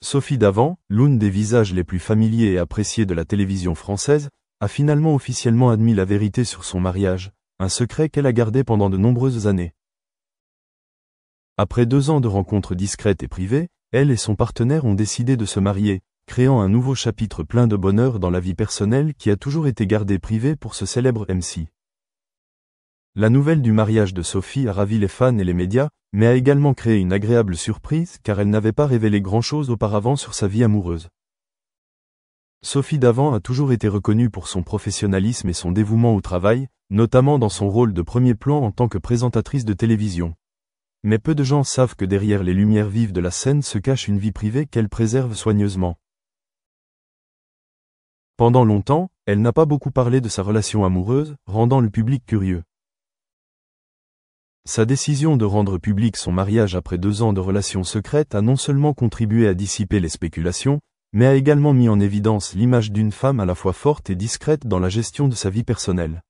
Sophie Davant, l'une des visages les plus familiers et appréciés de la télévision française, a finalement officiellement admis la vérité sur son mariage, un secret qu'elle a gardé pendant de nombreuses années. Après 2 ans de rencontres discrètes et privées, elle et son partenaire ont décidé de se marier, créant un nouveau chapitre plein de bonheur dans la vie personnelle qui a toujours été gardée privée pour ce célèbre MC. La nouvelle du mariage de Sophie a ravi les fans et les médias, mais a également créé une agréable surprise car elle n'avait pas révélé grand-chose auparavant sur sa vie amoureuse. Sophie Davant a toujours été reconnue pour son professionnalisme et son dévouement au travail, notamment dans son rôle de premier plan en tant que présentatrice de télévision. Mais peu de gens savent que derrière les lumières vives de la scène se cache une vie privée qu'elle préserve soigneusement. Pendant longtemps, elle n'a pas beaucoup parlé de sa relation amoureuse, rendant le public curieux. Sa décision de rendre public son mariage après 2 ans de relations secrètes a non seulement contribué à dissiper les spéculations, mais a également mis en évidence l'image d'une femme à la fois forte et discrète dans la gestion de sa vie personnelle.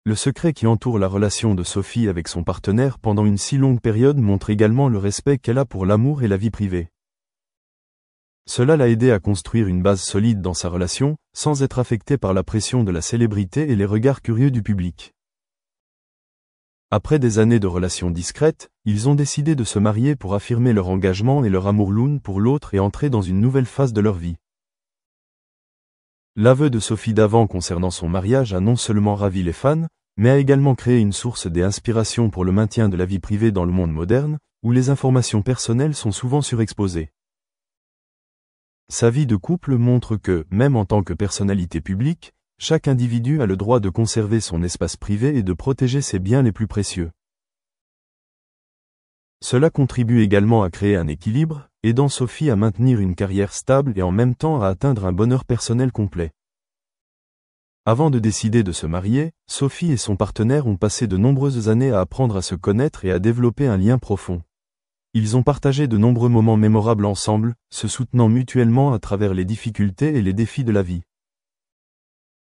Le secret qui entoure la relation de Sophie avec son partenaire pendant une si longue période montre également le respect qu'elle a pour l'amour et la vie privée. Cela l'a aidé à construire une base solide dans sa relation, sans être affectée par la pression de la célébrité et les regards curieux du public. Après des années de relations discrètes, ils ont décidé de se marier pour affirmer leur engagement et leur amour l'un pour l'autre et entrer dans une nouvelle phase de leur vie. L'aveu de Sophie Davant concernant son mariage a non seulement ravi les fans, mais a également créé une source d'inspiration pour le maintien de la vie privée dans le monde moderne, où les informations personnelles sont souvent surexposées. Sa vie de couple montre que, même en tant que personnalité publique, chaque individu a le droit de conserver son espace privé et de protéger ses biens les plus précieux. Cela contribue également à créer un équilibre, aidant Sophie à maintenir une carrière stable et en même temps à atteindre un bonheur personnel complet. Avant de décider de se marier, Sophie et son partenaire ont passé de nombreuses années à apprendre à se connaître et à développer un lien profond. Ils ont partagé de nombreux moments mémorables ensemble, se soutenant mutuellement à travers les difficultés et les défis de la vie.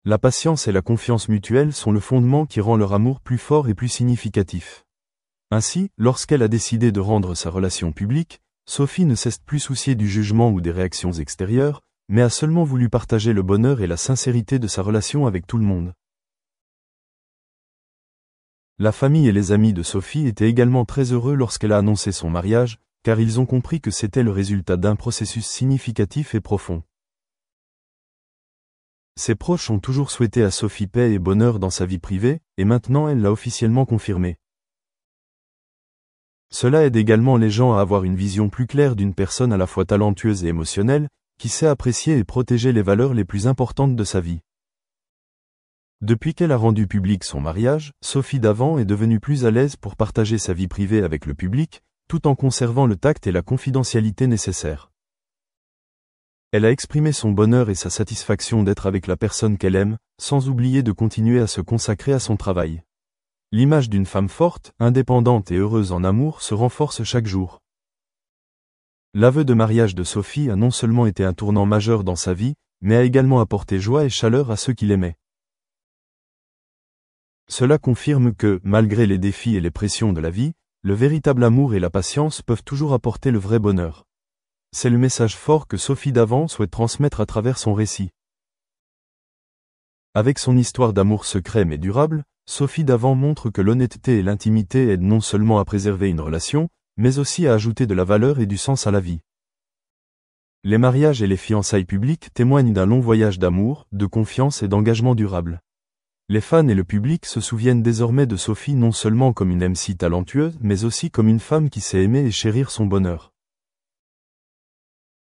La patience et la confiance mutuelle sont le fondement qui rend leur amour plus fort et plus significatif. Ainsi, lorsqu'elle a décidé de rendre sa relation publique, Sophie ne s'est plus souciée du jugement ou des réactions extérieures, mais a seulement voulu partager le bonheur et la sincérité de sa relation avec tout le monde. La famille et les amis de Sophie étaient également très heureux lorsqu'elle a annoncé son mariage, car ils ont compris que c'était le résultat d'un processus significatif et profond. Ses proches ont toujours souhaité à Sophie paix et bonheur dans sa vie privée, et maintenant elle l'a officiellement confirmé. Cela aide également les gens à avoir une vision plus claire d'une personne à la fois talentueuse et émotionnelle, qui sait apprécier et protéger les valeurs les plus importantes de sa vie. Depuis qu'elle a rendu public son mariage, Sophie Davant est devenue plus à l'aise pour partager sa vie privée avec le public, tout en conservant le tact et la confidentialité nécessaires. Elle a exprimé son bonheur et sa satisfaction d'être avec la personne qu'elle aime, sans oublier de continuer à se consacrer à son travail. L'image d'une femme forte, indépendante et heureuse en amour se renforce chaque jour. L'aveu de mariage de Sophie a non seulement été un tournant majeur dans sa vie, mais a également apporté joie et chaleur à ceux qui l'aimaient. Cela confirme que, malgré les défis et les pressions de la vie, le véritable amour et la patience peuvent toujours apporter le vrai bonheur. C'est le message fort que Sophie Davant souhaite transmettre à travers son récit. Avec son histoire d'amour secret mais durable, Sophie Davant montre que l'honnêteté et l'intimité aident non seulement à préserver une relation, mais aussi à ajouter de la valeur et du sens à la vie. Les mariages et les fiançailles publiques témoignent d'un long voyage d'amour, de confiance et d'engagement durable. Les fans et le public se souviennent désormais de Sophie non seulement comme une MC talentueuse, mais aussi comme une femme qui sait aimer et chérir son bonheur.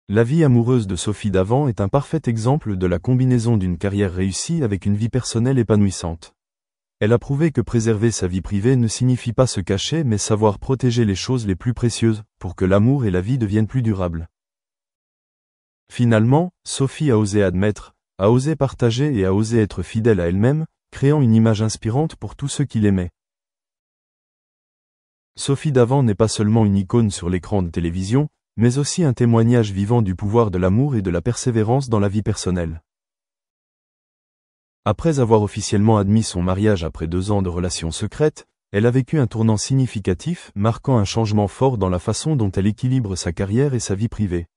La vie amoureuse de Sophie Davant est un parfait exemple de la combinaison d'une carrière réussie avec une vie personnelle épanouissante. Elle a prouvé que préserver sa vie privée ne signifie pas se cacher mais savoir protéger les choses les plus précieuses, pour que l'amour et la vie deviennent plus durables. Finalement, Sophie a osé admettre, a osé partager et a osé être fidèle à elle-même, créant une image inspirante pour tous ceux qui l'aimaient. Sophie Davant n'est pas seulement une icône sur l'écran de télévision, mais aussi un témoignage vivant du pouvoir de l'amour et de la persévérance dans la vie personnelle. Après avoir officiellement admis son mariage après 2 ans de relations secrètes, Elle a vécu un tournant significatif, marquant un changement fort dans la façon dont elle équilibre sa carrière et sa vie privée.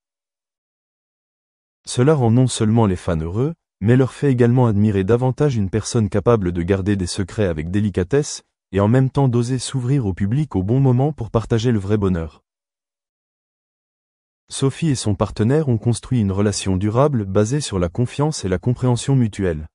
Cela rend non seulement les fans heureux, mais leur fait également admirer davantage une personne capable de garder des secrets avec délicatesse, et en même temps d'oser s'ouvrir au public au bon moment pour partager le vrai bonheur. Sophie et son partenaire ont construit une relation durable basée sur la confiance et la compréhension mutuelle.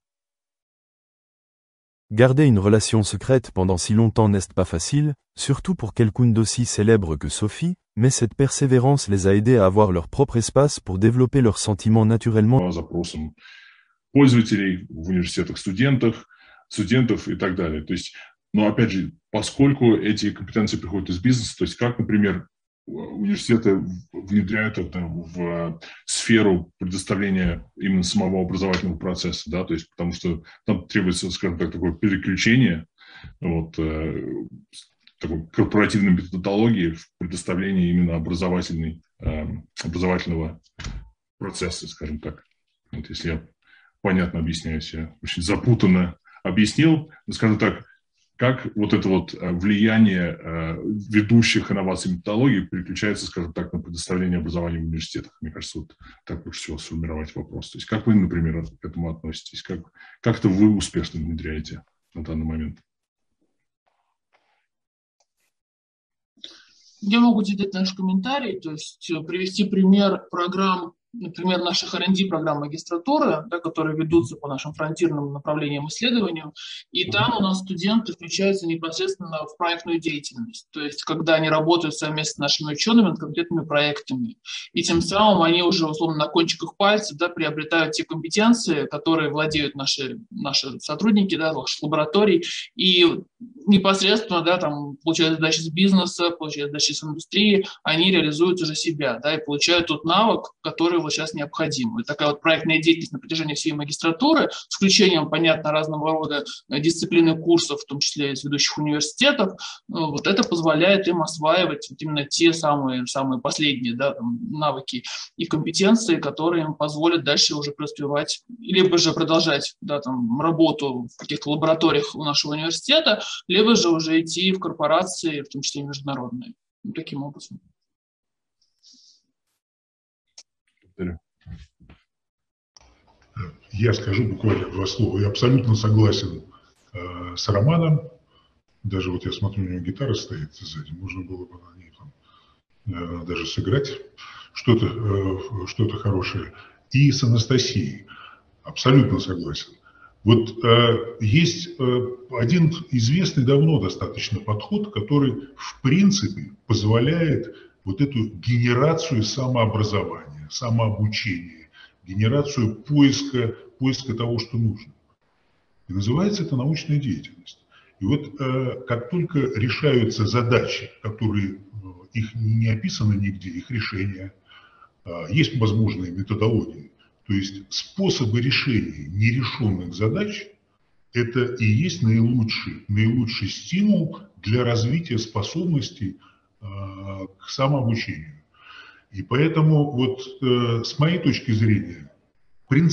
Garder une relation secrète pendant si longtemps n'est pas facile, surtout pour quelqu'un d'aussi célèbre que Sophie, mais cette persévérance les a aidés à avoir leur propre espace pour développer leurs sentiments naturellement. Запросам пользователей в университетах, студентов и так далее. То есть, но опять же, поскольку эти компетенции приходят из бизнеса, то есть как, например, университеты внедряют это в сферу предоставления именно самого образовательного процесса, да, то есть потому что там требуется, скажем так, такое переключение вот, такой корпоративной методологии в предоставлении именно образовательного процесса, скажем так. Вот если я понятно объясняюсь, я очень запутанно объяснил, но, скажем так, как вот это вот влияние ведущих инноваций методологий переключается, скажем так, на предоставление образования в университетах. Мне кажется, вот так лучше всего сформировать вопрос. То есть как вы, например, к этому относитесь? Как это вы успешно внедряете на данный момент? Я могу дать наш комментарий, то есть привести пример программ, например, наших R&D программ магистратуры, да, которые ведутся по нашим фронтирным направлениям исследованию, и там у нас студенты включаются непосредственно в проектную деятельность, то есть когда они работают совместно с нашими учеными над конкретными проектами, и тем самым они уже, условно, на кончиках пальцев, да, приобретают те компетенции, которые владеют наши сотрудники, да, наших лабораторий, и непосредственно, да, там, получают задачи с бизнеса, получают задачи с индустрии, они реализуют уже себя, да, и получают тот навык, который вот сейчас необходим. И такая вот проектная деятельность на протяжении всей магистратуры, с включением, понятно, разного рода дисциплины курсов, в том числе из ведущих университетов, вот это позволяет им осваивать вот именно те самые последние, да, там, навыки и компетенции, которые им позволят дальше уже преуспевать, либо же продолжать, да, там, работу в каких-то лабораториях у нашего университета, либо же уже идти в корпорации, в том числе и международные. Ну, таким образом. Я скажу буквально 2 слова. Я абсолютно согласен с Романом. Даже вот я смотрю, у него гитара стоит сзади. Можно было бы на ней там, даже сыграть что-то хорошее. И с Анастасией. Абсолютно согласен. Вот есть один известный давно достаточно подход, который в принципе позволяет вот эту генерацию самообразования, самообучения, генерацию поиска того, что нужно. И называется это научная деятельность. И вот как только решаются задачи, которые их не описаны нигде, их решения, есть возможные методологии. То есть способы решения нерешенных задач – это и есть наилучший стимул для развития способностей к самообучению. И поэтому вот с моей точки зрения принцип